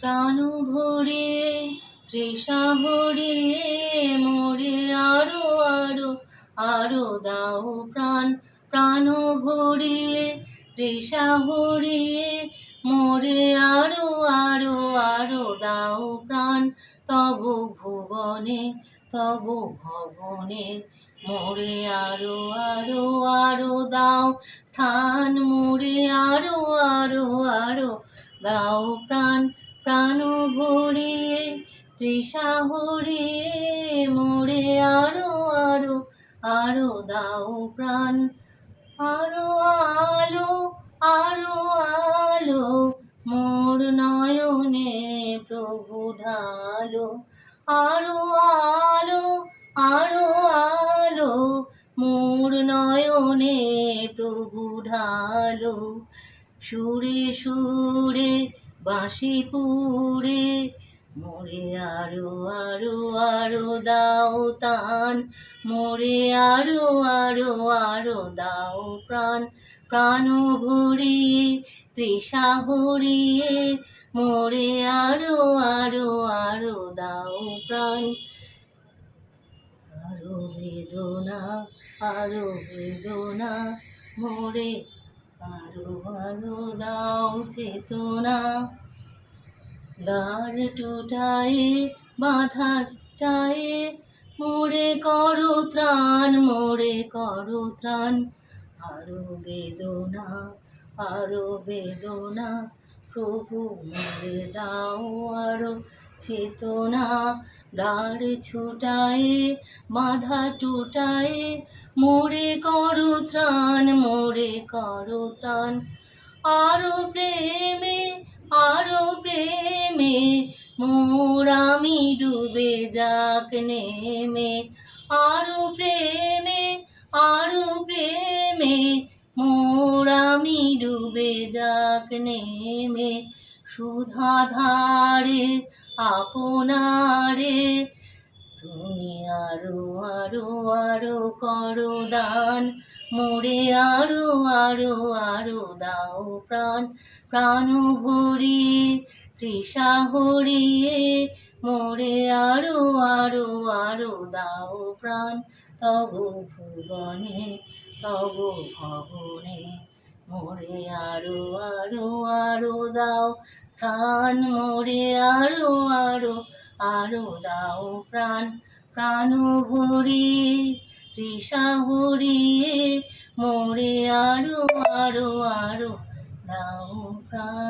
প্রাণ ভরিয়ে তৃষা ভরিয়ে মোরে আরো আরো আরো দাও প্রাণ। প্রাণ ভরিয়ে তৃষা ভরিয়ে মোরে আরো আরো আরো দাও প্রাণ। তব ভুবনে তব ভবনে মোরে আরো আরো আরো দাও স্থান। মোরে আরো আরো আরো দাও প্রাণ। প্রাণ ভরিয়ে তৃষা ভরিয়ে মোরে আরো আরো আরো দাও প্রাণ। আরো আলো আরো আলো মোর নয়নে প্রভু ঢালো। আরো আলো আরো আলো মোর নয়নে প্রভু ঢালো। সুরে সুরে বাঁশি পুরে মোরে আরো আরো আরো দাও তান। মোরে আরো আরো আরো দাও প্রাণ। প্রাণ ভরিয়ে তৃষা ভরিয়ে মোরে আরো আরো আরো দাও প্রাণ। আরো বেদনা আরো বেদনা মোরে আরো আরো দাও চেতনা। দ্বার টুটায়ে বাধা টায়ে মোরে করো ত্রাণ। মোরে করো ত্রাণ। আরো বেদনা আরো বেদনা প্রভু মোরে দাও আরো চেতনা। দ্বার ছুটায়ে বাধা টুটায়ে মোরে করো ত্রাণ। মোরে করো ত্রাণ। আরো প্রেমে আরো প্রেমে মোর আমি ডুবে যাক নেমে। আরো প্রেমে আরো প্রেমে মোর আমি ডুবে যাক নেমে। সুধা ধারে আপনারে তুমি আরো আরো আরো করো দান। মোরে আরো আরো আরো দাও প্রাণ। প্রাণ ভরিয়ে তৃষা ভরিয়ে মোরে আরো আরো আরো দাও প্রাণ। তব ভুবনে তব ভবনে মোরে আরো আরো আরো দাও স্থান। মোরে আরো আরো আরো দাও প্রাণ। প্রাণ ভরিয়ে তৃষা ভরিয়ে মোরে আরো আরো আরো দাও প্রাণ।